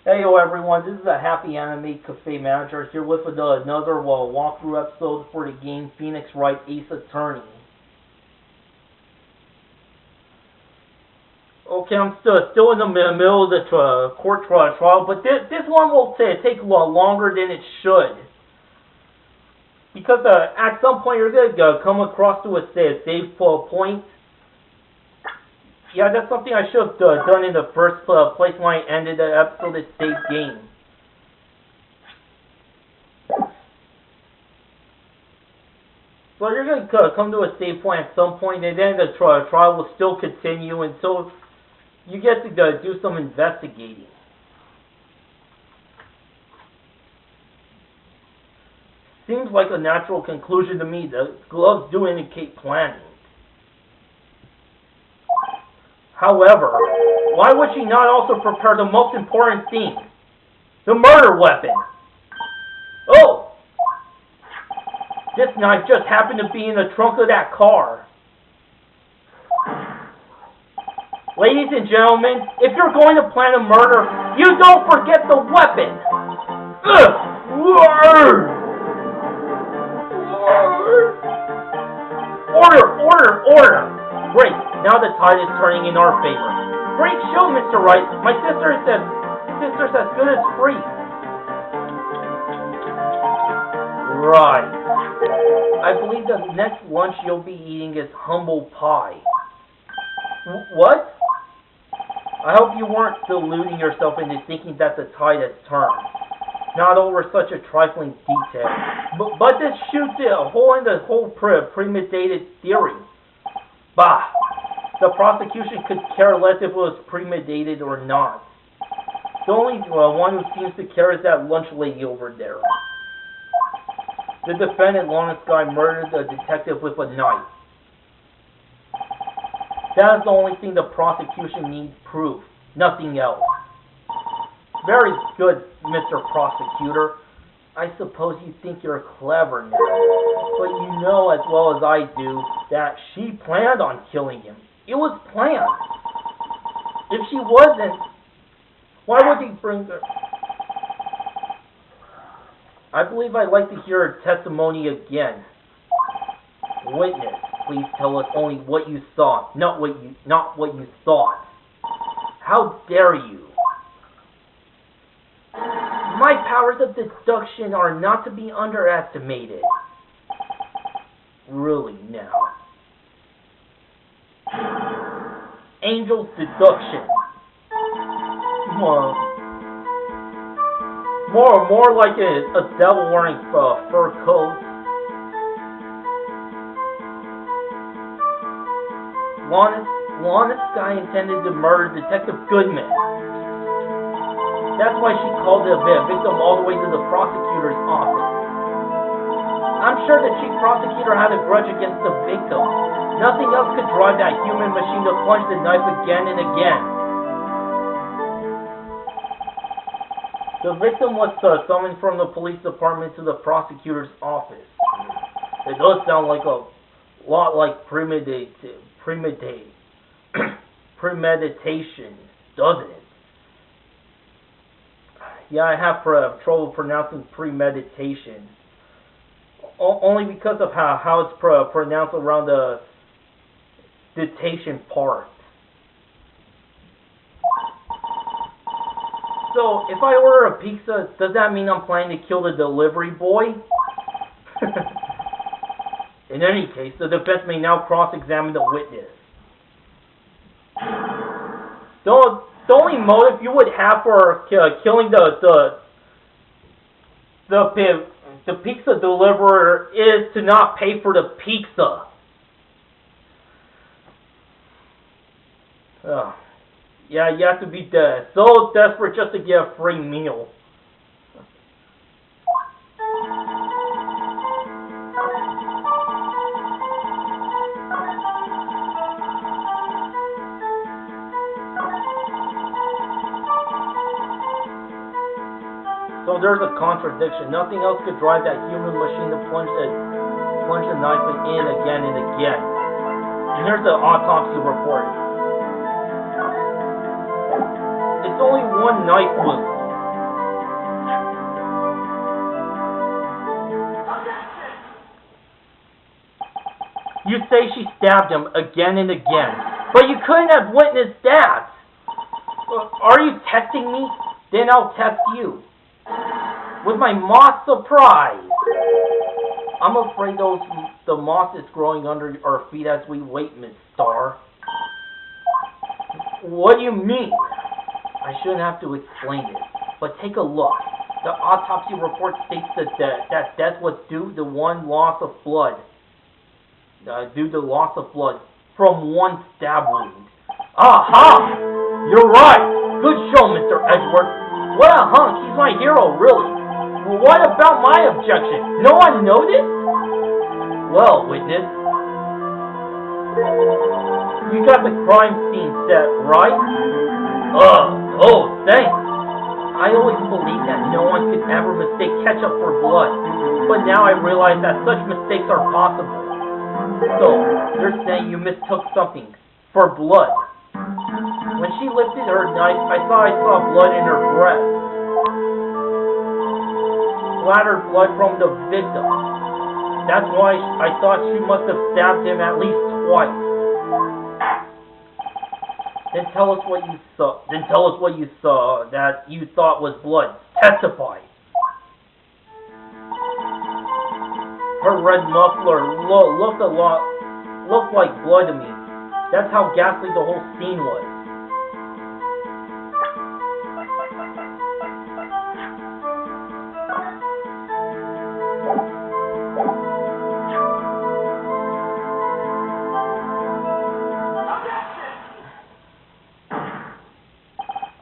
Hey everyone, this is a Happy Anime Cafe Manager here with another walkthrough episode for the game Phoenix Wright Ace Attorney. Okay, I'm still in the middle of the court trial, but this one will take longer than it should. Because at some point you're going to come across to a save point. Yeah, that's something I should have done in the first place when I ended the episode of Save Game. So you're going to come to a save point at some point, and then the trial will still continue until you get to do some investigating. Seems like a natural conclusion to me. The gloves do indicate planning. However, why would she not also prepare the most important thing? The murder weapon! Oh! This knife just happened to be in the trunk of that car. Ladies and gentlemen, if you're going to plan a murder, you don't forget the weapon! Ugh! Order! Great, now the tide is turning in our favor. Great show, Mr. Wright. My sister's as good as free. Right. I believe the next lunch you'll be eating is humble pie. What? I hope you weren't deluding yourself into thinking that the tide has turned. Not over such a trifling detail. But this shoots a hole in the whole premeditated theory. Bah! The prosecution could care less if it was premeditated or not. The only one who seems to care is that lunch lady over there. The defendant, Lawrence Guy, murdered the detective with a knife. That is the only thing the prosecution needs proof. Nothing else. Very good, Mr. Prosecutor. I suppose you think you're clever now, but you know as well as I do that she planned on killing him. It was planned. If she wasn't, why would he bring her? I believe I'd like to hear her testimony again. Witness, please tell us only what you saw, not what you thought. How dare you? My powers of deduction are not to be underestimated. Really now. Angel's deduction. More like a devil wearing fur coat. Lawrence Guy intended to murder Detective Goodman. That's why she called the victim all the way to the prosecutor's office. I'm sure the chief prosecutor had a grudge against the victim. Nothing else could drive that human machine to plunge the knife again and again. The victim was summoned from the police department to the prosecutor's office. It does sound like a lot like premeditation, doesn't it? Yeah, I have trouble pronouncing premeditation. Only because of how it's pronounced around the dictation part. So, if I order a pizza, does that mean I'm planning to kill the delivery boy? In any case, the defense may now cross-examine the witness. The only motive you would have for killing the pizza deliverer is to not pay for the pizza. Yeah, you have to be so desperate just to get a free meal. So there's a contradiction. Nothing else could drive that human machine to plunge the knife in again and again. And here's the autopsy report. It's only one knife wound. You say she stabbed him again and again, but you couldn't have witnessed that. Are you testing me? Then I'll test you. With my moss surprise. I'm afraid the moss is growing under our feet as we wait, Miss Star. What do you mean? I shouldn't have to explain it, but take a look. The autopsy report states that death was due to loss of blood from one stab wound. Aha! You're right. Good show, Mr. Edgeworth. What a hunk. He's my hero, really. What about my objection? No one noticed? Well, witness, you got the crime scene set, right? Oh, thanks. I always believed that no one could ever mistake ketchup for blood, but now I realize that such mistakes are possible. So, you're saying you mistook something for blood? When she lifted her knife, I saw blood in her breast. Splattered blood from the victim. That's why I thought she must have stabbed him at least twice. Then tell us what you saw that you thought was blood. Testify. Her red muffler looked like blood to me. That's how ghastly the whole scene was.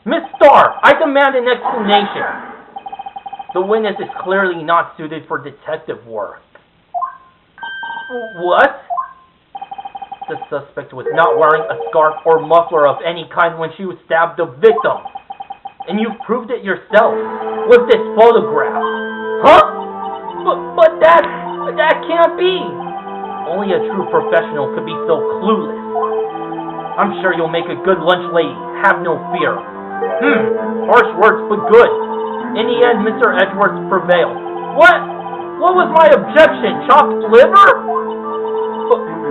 Miss Starr, I demand an explanation. The witness is clearly not suited for detective work. What? The suspect was not wearing a scarf or muffler of any kind when she stabbed the victim. And you proved it yourself with this photograph. Huh? But that can't be. Only a true professional could be so clueless. I'm sure you'll make a good lunch lady. Have no fear. Harsh words, but good. In the end, Mr. Edgeworth prevailed. What? What was my objection? Chopped liver?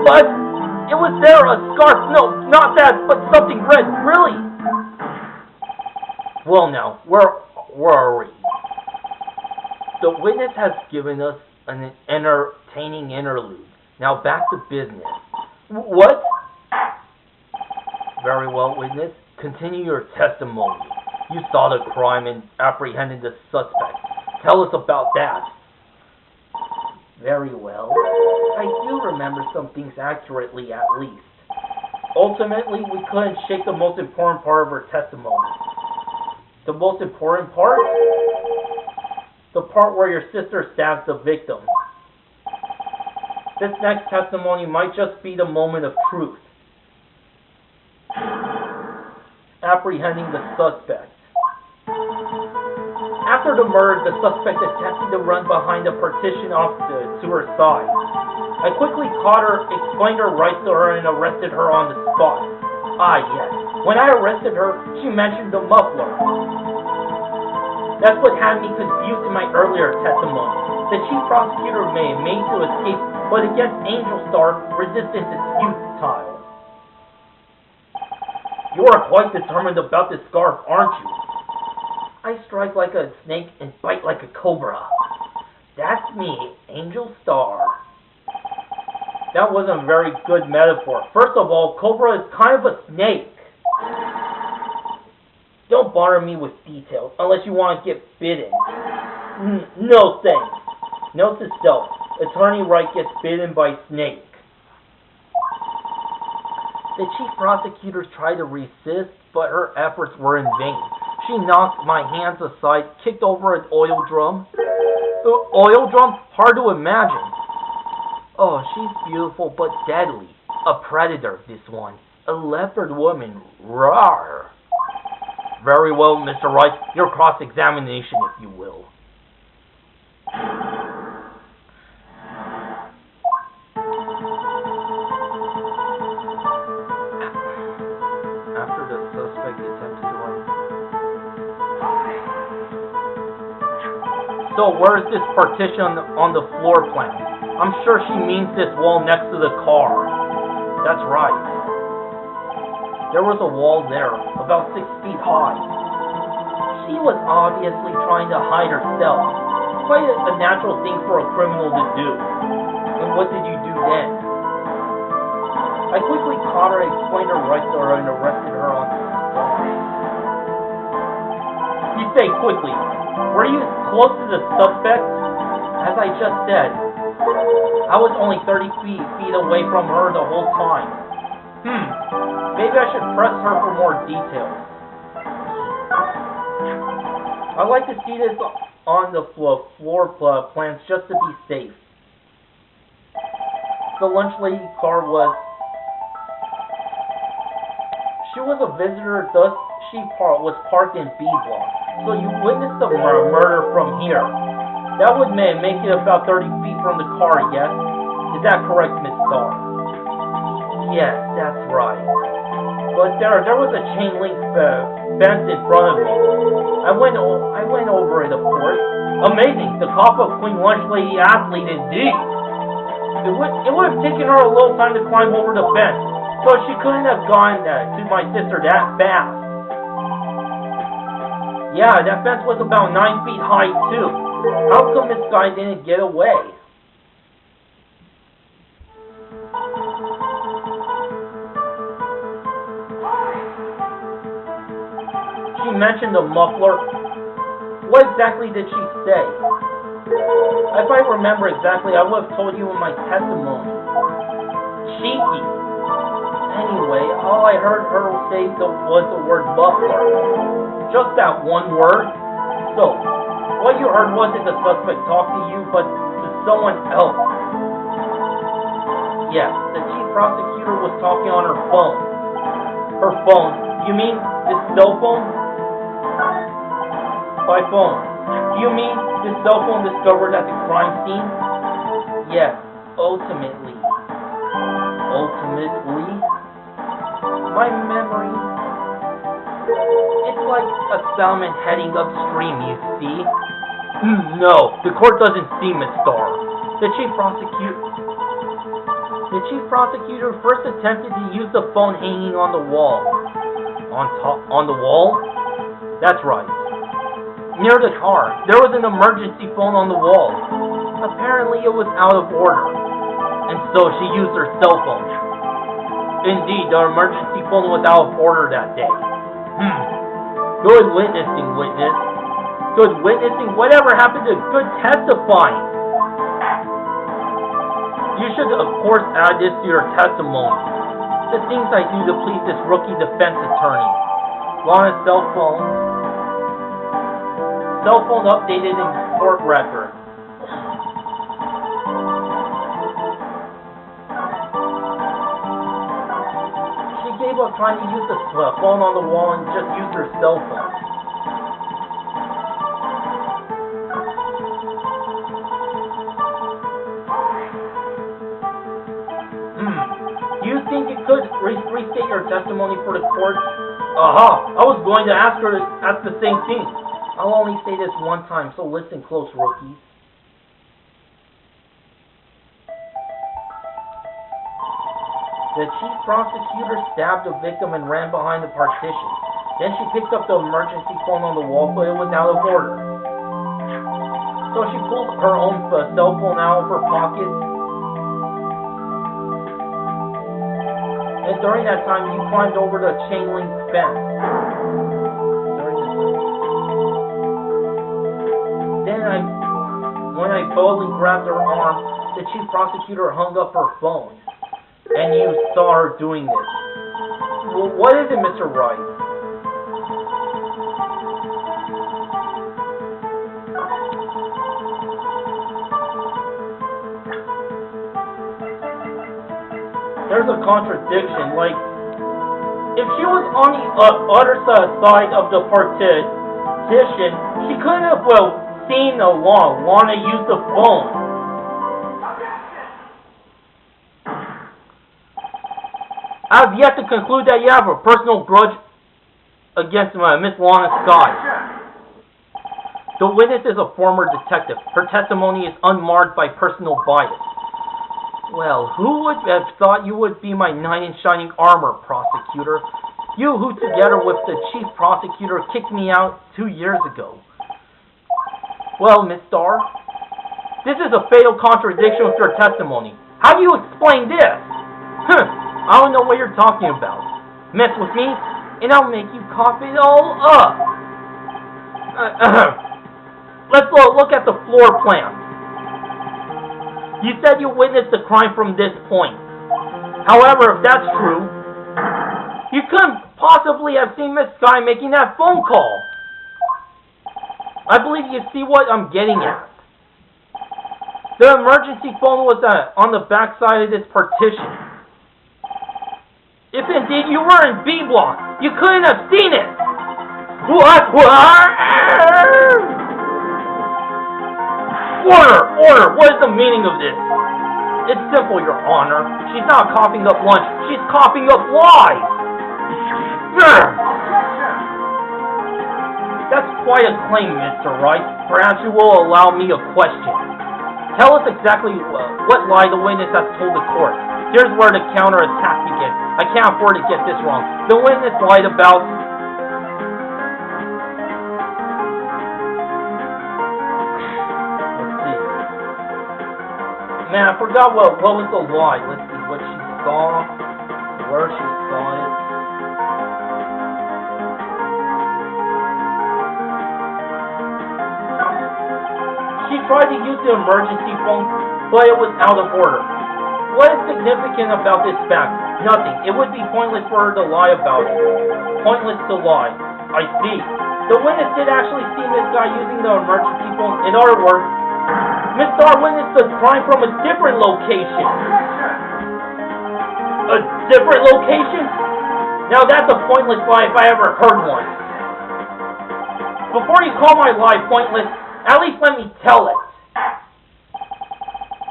But it was there, a scarf. No, not that, but something red. Really? Well, now, where are we? The witness has given us an entertaining interlude. Now back to business. What? Very well, witness. Continue your testimony. You saw the crime and apprehended the suspect. Tell us about that. Very well. I do remember some things accurately, at least. Ultimately, we couldn't shake the most important part of her testimony. The most important part? The part where your sister stabs the victim. This next testimony might just be the moment of truth. Apprehending the suspect. After the murder, the suspect attempted to run behind a partition to her side. I quickly caught her, explained her rights to her, and arrested her on the spot. Ah, yes. When I arrested her, she mentioned the muffler. That's what had me confused in my earlier testimony. The chief prosecutor made to escape, but against Angel Star, resistance is futile. You are quite determined about this scarf, aren't you? I strike like a snake and bite like a cobra. That's me, Angel Star. That wasn't a very good metaphor. First of all, cobra is kind of a snake. Don't bother me with details unless you want to get bitten. No thanks. Note to self. Attorney Wright gets bitten by snake. The chief prosecutor tried to resist, but her efforts were in vain. She knocked my hands aside, kicked over an oil drum. Oil drum? Hard to imagine. Oh, she's beautiful but deadly. A predator, this one. A leopard woman. Rawr. Very well, Mr. Wright. Your cross-examination, if you will. So where's this partition on the floor plan? I'm sure she means this wall next to the car. That's right. There was a wall there, about 6 feet high. She was obviously trying to hide herself. Quite a natural thing for a criminal to do. And what did you do then? I quickly caught her, explained her rights to her, and arrested her on spot. You say quickly, were you close to the suspect? As I just said, I was only 30 feet away from her the whole time. Maybe I should press her for more details. I'd like to see this on the floor plans just to be safe. The lunch lady car was... She was a visitor, thus she was parked in B block. So you witnessed the murder from here. That would make it about 30 feet from the car, yes? Is that correct, Miss Starr? Yes, that's right. But there was a chain link fence in front of me. I went over it, of course. Amazing, the cop of Queen Lunch Lady athlete indeed. It would have taken her a little time to climb over the fence, so she couldn't have gone to my sister that fast. Yeah, that fence was about 9 feet high too. How come this guy didn't get away? She mentioned the muffler. What exactly did she say? If I remember exactly, I would have told you in my testimony. Cheeky. Anyway, all I heard her say was the word muffler. Just that one word. So, what you heard wasn't the suspect talk to you, but to someone else. Yes, the chief prosecutor was talking on her phone. Her phone? You mean this cell phone? By phone. You mean this cell phone discovered at the crime scene? Yes, ultimately. Ultimately? My memory... It's like a salmon heading upstream, you see? No, the court doesn't see, Miss Starr. The chief prosecutor first attempted to use the phone hanging on the wall. On the wall? That's right. Near the car, there was an emergency phone on the wall. Apparently it was out of order, and so she used her cell phone. Indeed, the emergency phone was out of order that day. Good witnessing, witness. Good witnessing? Whatever happened to good testifying? You should, of course, add this to your testimony. The things I do to please this rookie defense attorney. Lana's cell phone. Cell phone updated in court record. She gave up trying to use the phone on the wall and just used her cell phone. Do you think you could restate your testimony for the court? Aha! I was going to ask her the same thing. I'll only say this one time, so listen close, rookies. The chief prosecutor stabbed the victim and ran behind the partition. Then she picked up the emergency phone on the wall, but it was out of order. So she pulled her own cell phone out of her pocket. And during that time, you climbed over the chain link fence. When I boldly grabbed her arm, the chief prosecutor hung up her phone. And you saw her doing this. Well, what is it, Mr. Wright? There's a contradiction. Like, if she was on the other side of the partition, she couldn't have, seen Lana use the phone. I have yet to conclude that you have a personal grudge against Miss Lana Scott. The witness is a former detective. Her testimony is unmarred by personal bias. Well, who would have thought you would be my knight in shining armor, prosecutor? You who, together with the chief prosecutor, kicked me out 2 years ago. Well, Miss Starr, this is a fatal contradiction with your testimony. How do you explain this? I don't know what you're talking about. Mess with me, and I'll make you cough it all up. Let's look at the floor plan. You said you witnessed the crime from this point. However, if that's true, you couldn't possibly have seen Miss Sky making that phone call. I believe you see what I'm getting at. The emergency phone was on the back side of this partition. If indeed you were in B block, you couldn't have seen it. What? Order! What is the meaning of this? It's simple, Your Honor. She's not coughing up lunch. She's coughing up lies. That's quite a claim, Mr. Wright. Perhaps you will allow me a question. Tell us exactly what lie the witness has told the court. Here's where the counterattack begins. I can't afford to get this wrong. The witness lied about... Let's see. Man, I forgot what was the lie. Let's see what she saw, where she saw it. She tried to use the emergency phone, but it was out of order. What is significant about this fact? Nothing. It would be pointless for her to lie about it. Pointless to lie. I see. The witness did actually see this guy using the emergency phone. In other words, Miss Starr witnessed the crime from a different location. A different location? Now that's a pointless lie if I ever heard one. Before you call my lie pointless, at least let me tell it.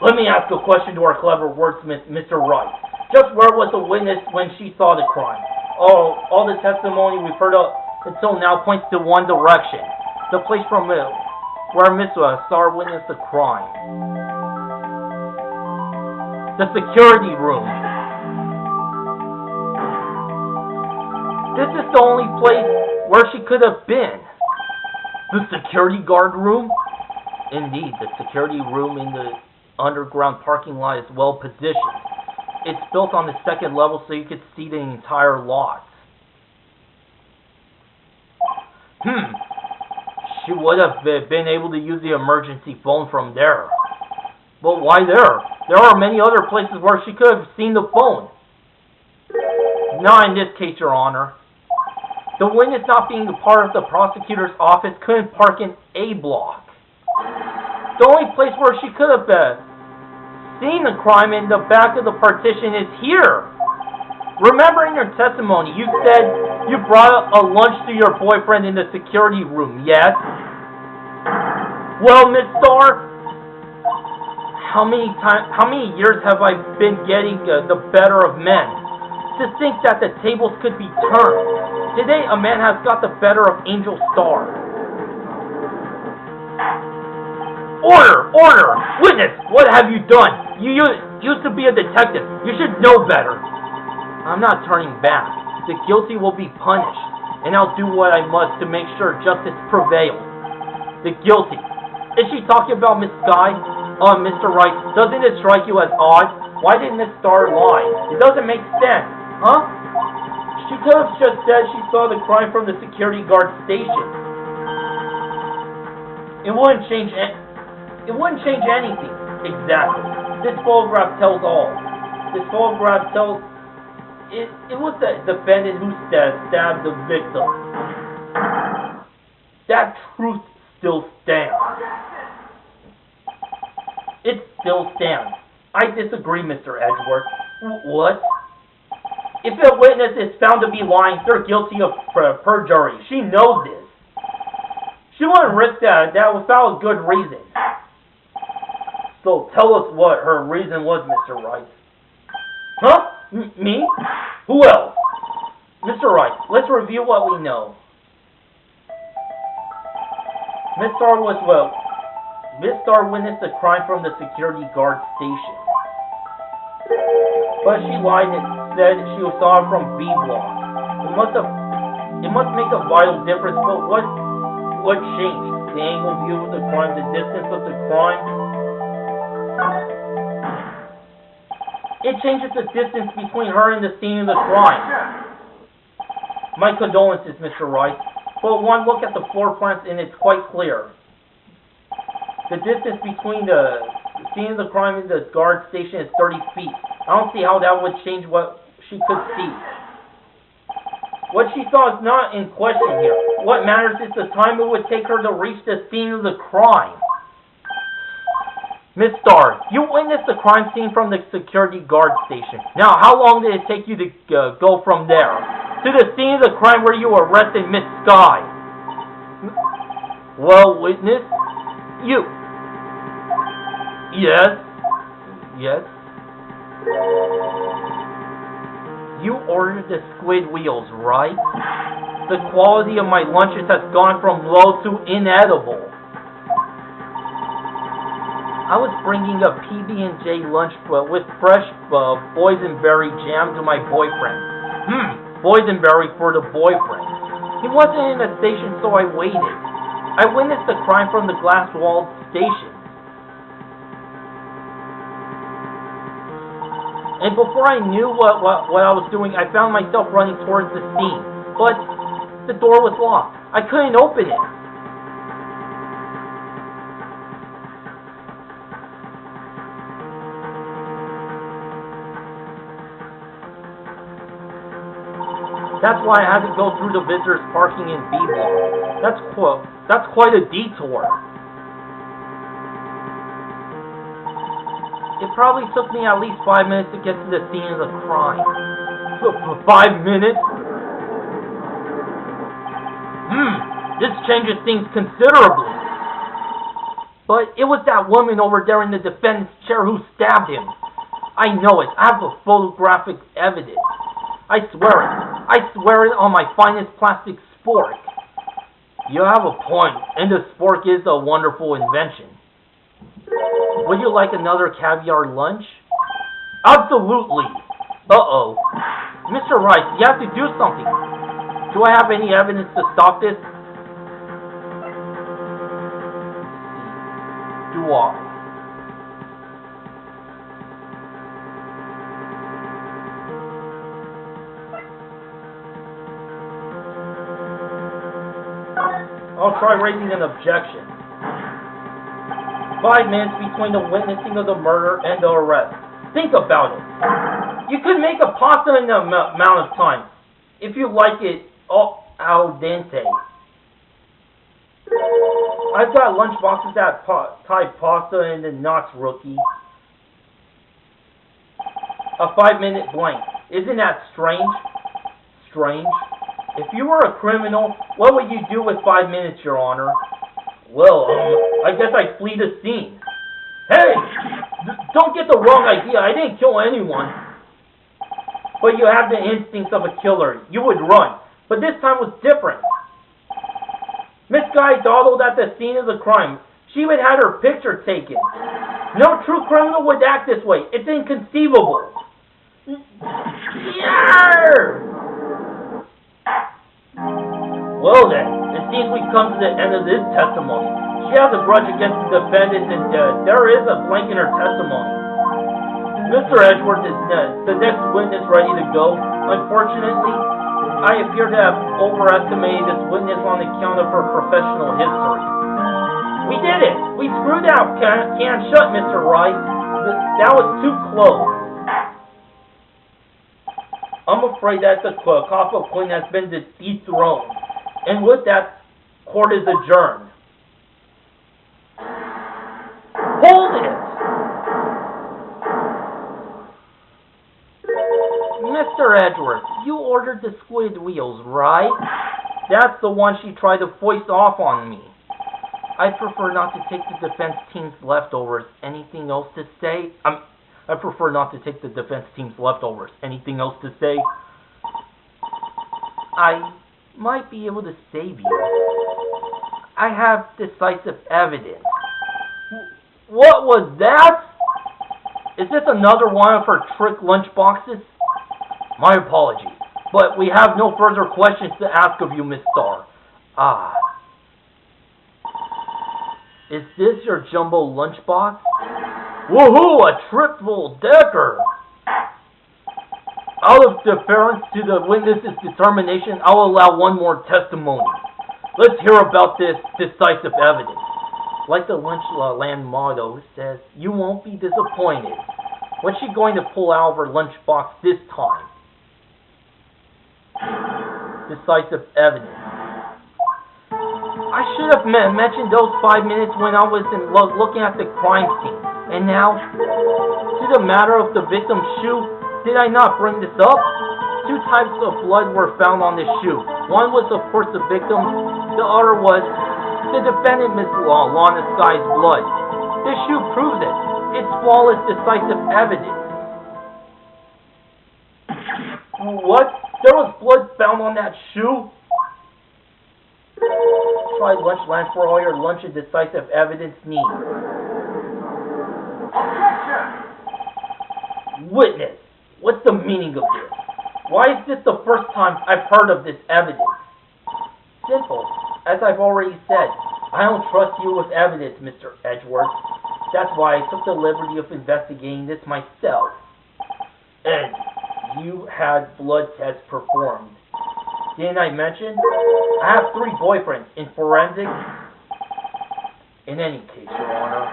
Let me ask a question to our clever wordsmith, Mr. Wright. Just where was the witness when she saw the crime? All the testimony we've heard up until now points to one direction. The place from where Miss Starr witnessed the crime. The security room. This is the only place where she could have been. The security guard room? Indeed, the security room in the underground parking lot is well positioned. It's built on the second level so you could see the entire lot. She would have been able to use the emergency phone from there. But why there? There are many other places where she could have seen the phone. Not in this case, Your Honor. The witness, not being a part of the prosecutor's office, couldn't park in A block. The only place where she could have seen the crime in the back of the partition is here. Remember in your testimony, you said you brought a lunch to your boyfriend in the security room, yes? Well, Miss Starr, how many years have I been getting the better of men? To think that the tables could be turned. Today, a man has got the better of Angel Starr. Order! Witness, what have you done? You used to be a detective. You should know better. I'm not turning back. The guilty will be punished, and I'll do what I must to make sure justice prevails. The guilty. Is she talking about Miss Sky? Mr. Wright, doesn't it strike you as odd? Why did Miss Starr lie? It doesn't make sense, huh? She could have just said she saw the crime from the security guard station. It wouldn't change anything. Exactly. This photograph tells all. This photograph tells... It was the defendant who stabbed the victim. That truth still stands. It still stands. I disagree, Mr. Edgeworth. What? If a witness is found to be lying, they're guilty of perjury. She knows this. She wouldn't risk that without a good reason. So tell us what her reason was, Mr. Wright. Huh? Me? Who else? Mr. Wright, let's review what we know. Miss Starr witnessed the crime from the security guard station. But she lied and said she saw it from B block. It must make a vital difference, but what changed? The angle view of the crime, the distance of the crime? It changes the distance between her and the scene of the crime. My condolences, Mr. Wright, but one look at the floor plans and it's quite clear. The distance between the scene of the crime and the guard station is 30 feet. I don't see how that would change what she could see. What she saw is not in question here. What matters is the time it would take her to reach the scene of the crime. Miss Starr, you witnessed the crime scene from the security guard station. Now, how long did it take you to go from there to the scene of the crime where you arrested Miss Sky? Well, witness, you. Yes. Yes. You ordered the squid wheels, right? The quality of my lunches has gone from low to inedible. I was bringing a PB&J lunch with fresh boysenberry jam to my boyfriend. Boysenberry for the boyfriend. He wasn't in the station, so I waited. I witnessed the crime from the glass-walled station. And before I knew what I was doing, I found myself running towards the scene. But the door was locked. I couldn't open it. That's why I had to go through the visitors parking in B block. That's quite a detour. It probably took me at least 5 minutes to get to the scene of the crime. 5 minutes? This changes things considerably. But it was that woman over there in the defendant's chair who stabbed him. I know it. I have the photographic evidence. I swear it on my finest plastic spork. You have a point, and the spork is a wonderful invention. Would you like another caviar lunch? Absolutely. Uh-oh. Mr. Wright, you have to do something. Do I have any evidence to stop this? Do I? I'll try raising an objection. 5 minutes between the witnessing of the murder and the arrest. Think about it. You could make a pasta in the amount of time, if you like it al dente. I've got lunch boxes that type pasta in the knots, rookie. A 5-minute blank. Isn't that strange? Strange? If you were a criminal, what would you do with 5 minutes, Your Honor? Well, I guess I'd flee the scene. Hey! Don't get the wrong idea. I didn't kill anyone. But you have the instincts of a killer. You would run. But this time was different. Miss Guy dawdled at the scene of the crime. She even had her picture taken. No true criminal would act this way. It's inconceivable. Yarr! Well then, it seems we've come to the end of this testimony. She has a grudge against the defendant, and there is a blank in her testimony. Mr. Edgeworth is the next witness ready to go. Unfortunately, I appear to have overestimated this witness on account of her professional history. We did it! We screwed out can shut, Mr. Wright. That was too close. I'm afraid that the Coppa Queen has been dethroned. And with that, court is adjourned. Hold it! Mr. Edgeworth, you ordered the squid wheels, right? That's the one she tried to foist off on me. I prefer not to take the defense team's leftovers. Anything else to say? I prefer not to take the defense team's leftovers. Anything else to say? I might be able to save you. I have decisive evidence. What was that? Is this another one of her trick lunch boxes? My apologies, but we have no further questions to ask of you, Miss Starr. Ah. Is this your jumbo lunchbox? Woohoo! A triple-decker! Out of deference to the witness's determination, I'll allow one more testimony. Let's hear about this decisive evidence. Like the Lunchland motto says, you won't be disappointed. What's she going to pull out of her lunchbox this time? Decisive evidence. I should have mentioned those 5 minutes when I was looking at the crime scene. And now, to the matter of the victim's shoe, did I not bring this up? 2 types of blood were found on this shoe. One was, of course, the victim. The other was the defendant, Miss Lana Sky's blood. This shoe proves it. It's flawless, decisive evidence. What? There was blood found on that shoe? Try Lunchland for all your lunch and decisive evidence needs. Witness, what's the meaning of this? Why is this the first time I've heard of this evidence? Simple. As I've already said, I don't trust you with evidence, Mr. Edgeworth. That's why I took the liberty of investigating this myself. And you had blood tests performed. Didn't I mention? I have 3 boyfriends in forensics. In any case, Your Honor,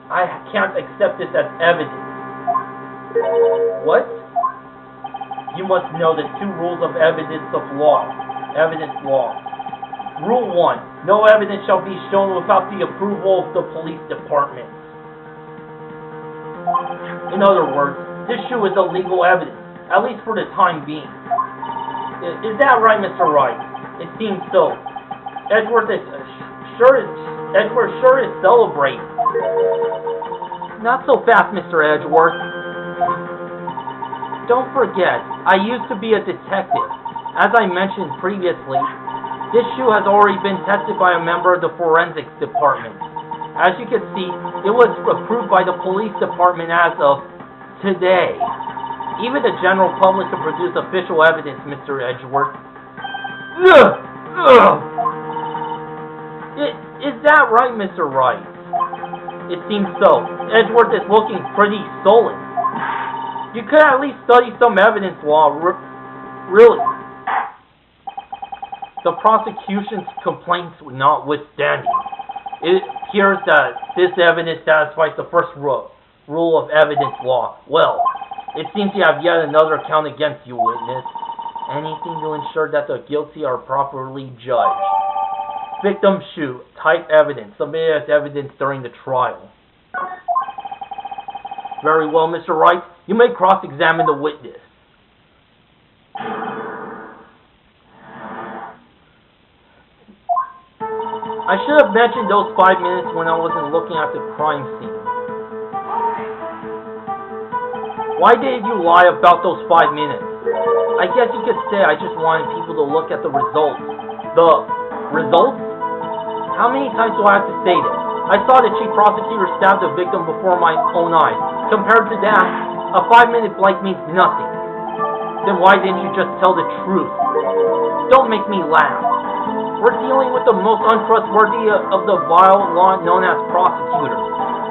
I can't accept this as evidence. What? You must know the 2 rules of evidence law. Rule 1. No evidence shall be shown without the approval of the police department. In other words, this shoe is illegal evidence, at least for the time being. Is that right, Mr. Wright? It seems so. Edgeworth sure is celebrating. Not so fast, Mr. Edgeworth. Don't forget, I used to be a detective. As I mentioned previously, this shoe has already been tested by a member of the forensics department. As you can see, it was approved by the police department as of today. Even the general public can produce official evidence, Mr. Edgeworth. Is that right, Mr. Wright? It seems so. Edgeworth is looking pretty sullen. You could at least study some evidence law, really. The prosecution's complaints notwithstanding, it appears that this evidence satisfies the first rule of evidence law. Well, it seems you have yet another count against you, witness. Anything to ensure that the guilty are properly judged. Victim shoe, type evidence, submitted as evidence during the trial. Very well, Mr. Wright. You may cross-examine the witness. I should have mentioned those 5 minutes when I wasn't looking at the crime scene. Why did you lie about those 5 minutes? I guess you could say I just wanted people to look at the results. The results? How many times do I have to say this? I saw the chief prosecutor stab the victim before my own eyes. Compared to that, a 5-minute blank means nothing. Then why didn't you just tell the truth? Don't make me laugh. We're dealing with the most untrustworthy of the vile law known as prosecutors.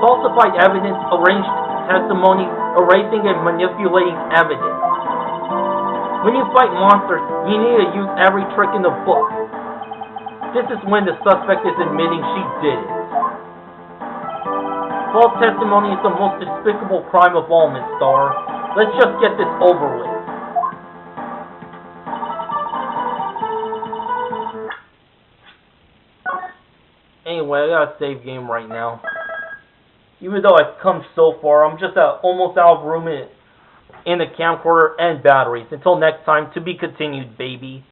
Falsified evidence, arranged testimony, erasing and manipulating evidence. When you fight monsters, you need to use every trick in the book. This is when the suspect is admitting she did it. False testimony is the most despicable crime of all, Miss Starr. Let's just get this over with. Anyway, I got a save game right now. Even though I've come so far, I'm just almost out of room in the camcorder and batteries. Until next time, to be continued, baby.